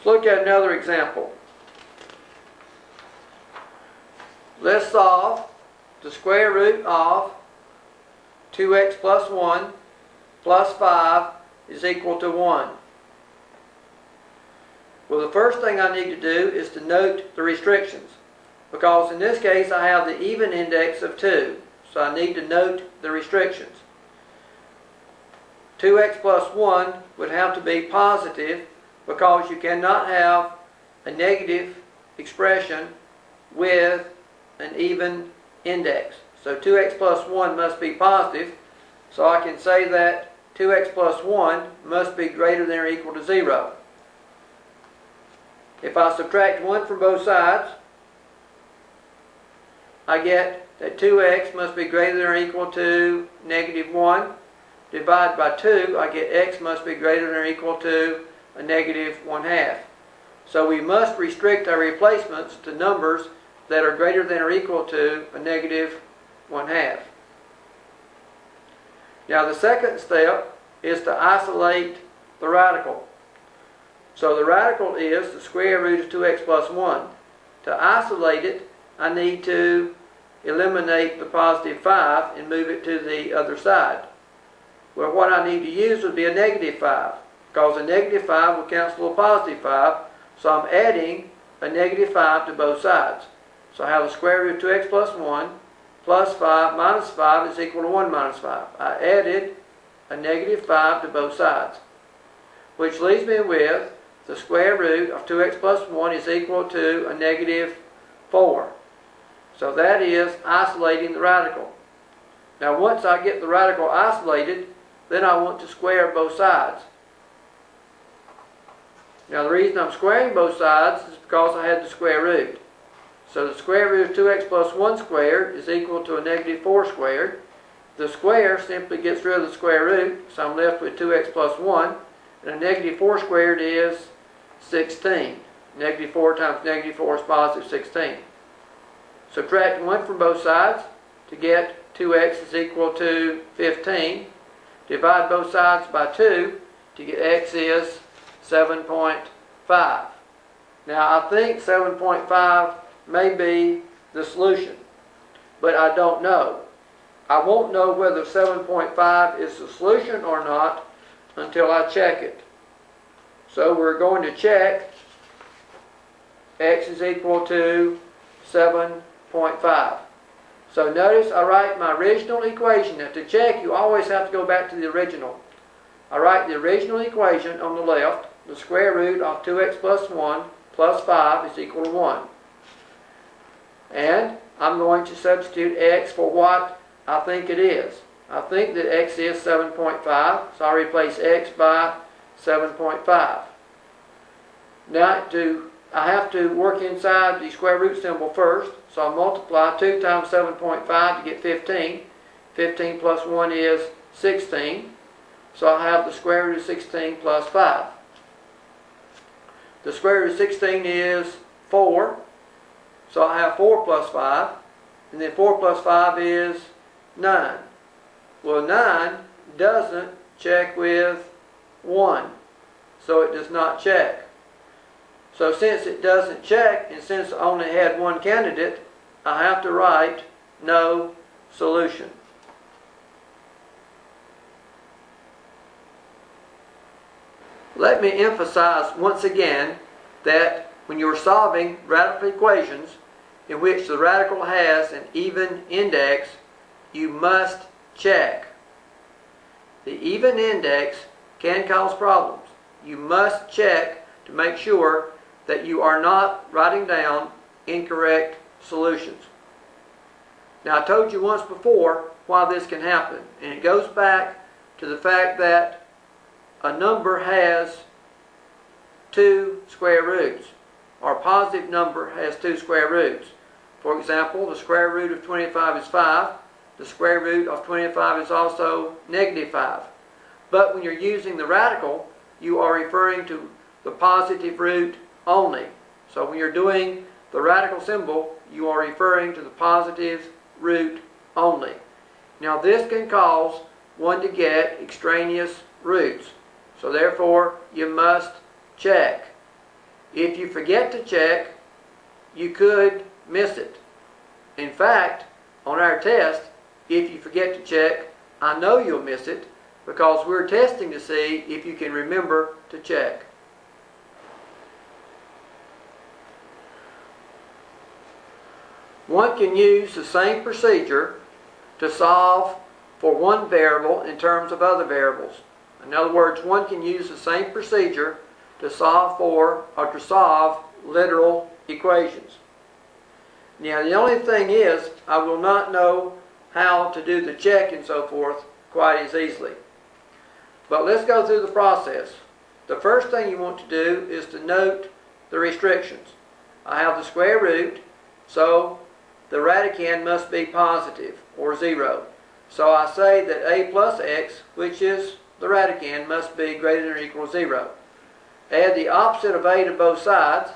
Let's look at another example. Let's solve the square root of 2x plus 1 plus 5 is equal to 1. Well, the first thing I need to do is to note the restrictions, because in this case I have the even index of 2, so I need to note the restrictions. 2x plus 1 would have to be positive, because you cannot have a negative expression with an even index. So 2x plus 1 must be positive, so I can say that 2x plus 1 must be greater than or equal to 0. If I subtract 1 from both sides, I get that 2x must be greater than or equal to negative 1. Divide by 2, I get x must be greater than or equal to a negative 1/2. So we must restrict our replacements to numbers that are greater than or equal to a negative 1/2. Now the second step is to isolate the radical. So the radical is the square root of 2x plus 1. To isolate it, I need to eliminate the positive 5 and move it to the other side. Well, what I need to use would be a negative 5, because a negative 5 will cancel a positive 5, so I'm adding a negative 5 to both sides. So I have the square root of 2x plus 1 plus 5 minus 5 is equal to 1 minus 5. I added a negative 5 to both sides, which leaves me with the square root of 2x plus 1 is equal to a negative 4. So that is isolating the radical. Now once I get the radical isolated, then I want to square both sides. Now the reason I'm squaring both sides is because I had the square root. So the square root of 2x plus 1 squared is equal to a negative 4 squared. The square simply gets rid of the square root, so I'm left with 2x plus 1. And a negative 4 squared is 16. Negative 4 times negative 4 is positive 16. Subtract 1 from both sides to get 2x is equal to 15. Divide both sides by 2 to get x is 7.5. Now I think 7.5 may be the solution, but I don't know. I won't know whether 7.5 is the solution or not until I check it. So we're going to check x is equal to 7.5. So notice I write my original equation. Now to check, you always have to go back to the original. I write the original equation on the left. The square root of 2x plus 1 plus 5 is equal to 1. And I'm going to substitute x for what I think it is. I think that x is 7.5, so I replace x by 7.5. Now I have to work inside the square root symbol first, so I multiply 2 times 7.5 to get 15. 15 plus 1 is 16, so I have the square root of 16 plus 5. The square root of 16 is 4, so I have 4 plus 5, and then 4 plus 5 is 9. Well, 9 doesn't check with 1, so it does not check. So since it doesn't check, and since I only had one candidate, I have to write no solution. Let me emphasize once again that when you're solving radical equations in which the radical has an even index, you must check. The even index can cause problems. You must check to make sure that you are not writing down incorrect solutions. Now I told you once before why this can happen, and it goes back to the fact that a number has 2 square roots, or a positive number has 2 square roots. For example, the square root of 25 is 5. The square root of 25 is also negative 5. But when you're using the radical, you are referring to the positive root only. So when you're doing the radical symbol, you are referring to the positive root only. Now this can cause one to get extraneous roots. So therefore, you must check. If you forget to check, you could miss it. In fact, on our test, if you forget to check, I know you'll miss it because we're testing to see if you can remember to check. One can use the same procedure to solve for one variable in terms of other variables. In other words, one can use the same procedure to solve for or to solve literal equations. Now, the only thing is, I will not know how to do the check and so forth quite as easily. But let's go through the process. The first thing you want to do is to note the restrictions. I have the square root, so the radicand must be positive or 0. So I say that a plus x, which is the radicand, must be greater than or equal to 0. Add the opposite of a to both sides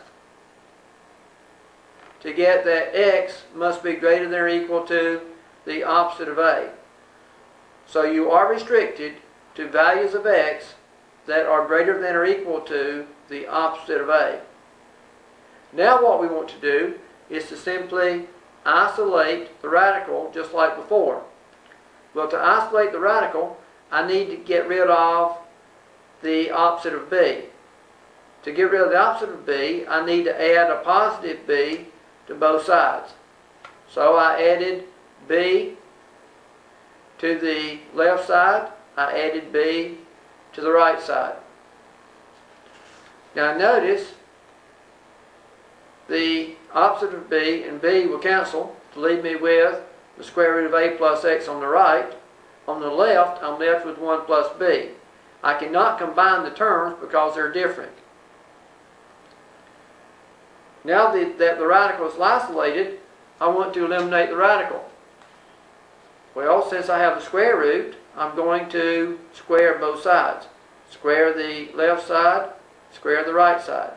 to get that x must be greater than or equal to the opposite of a. So you are restricted to values of x that are greater than or equal to the opposite of a. Now what we want to do is to simply isolate the radical just like before. Well, to isolate the radical, I need to get rid of the opposite of b. To get rid of the opposite of b, I need to add a positive b to both sides. So I added b to the left side, I added b to the right side. Now notice the opposite of b and b will cancel to leave me with the square root of a plus x on the right. On the left, I'm left with 1 plus b. I cannot combine the terms because they're different. Now that the radical is isolated, I want to eliminate the radical. Well, since I have the square root, I'm going to square both sides. Square the left side, square the right side.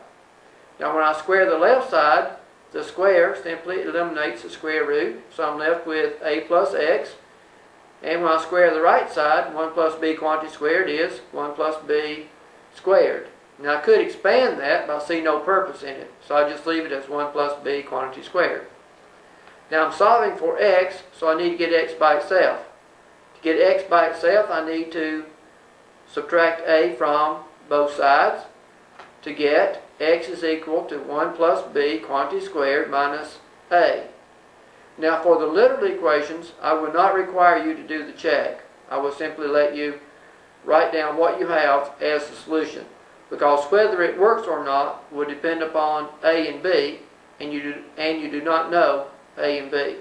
Now when I square the left side, the square simply eliminates the square root, so I'm left with a plus x. And when I square the right side, 1 plus b quantity squared is 1 plus b squared. Now I could expand that, but I see no purpose in it, so I just leave it as 1 plus b quantity squared. Now I'm solving for x, so I need to get x by itself. To get x by itself, I need to subtract a from both sides to get x is equal to 1 plus b quantity squared minus a. Now for the literal equations, I will not require you to do the check. I will simply let you write down what you have as the solution, because whether it works or not will depend upon a and b, and you do not know a and b.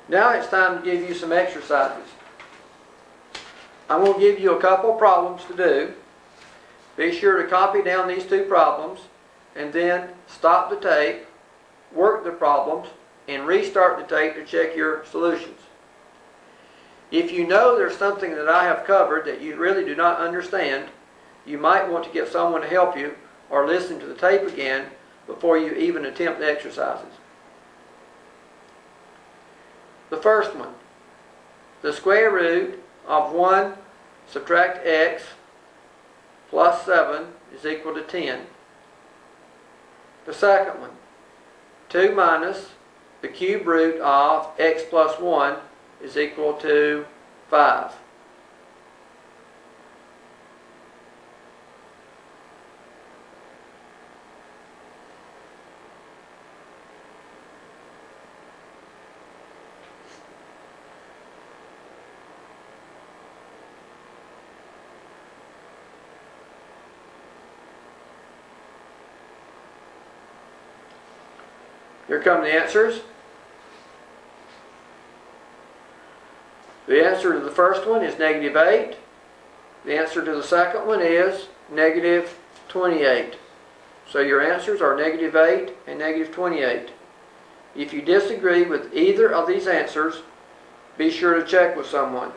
Now it's time to give you some exercises. I'm going to give you a couple problems to do. Be sure to copy down these two problems and then stop the tape, work the problems, and restart the tape to check your solutions. If you know there's something that I have covered that you really do not understand, you might want to get someone to help you or listen to the tape again before you even attempt the exercises. The first one, the square root of 1 subtract x plus 7 is equal to 10. The second one, 2 minus the cube root of x plus 1 is equal to 5. Here come the answers. The answer to the first one is negative 8. The answer to the second one is negative 28. So your answers are negative 8 and negative 28. If you disagree with either of these answers, be sure to check with someone.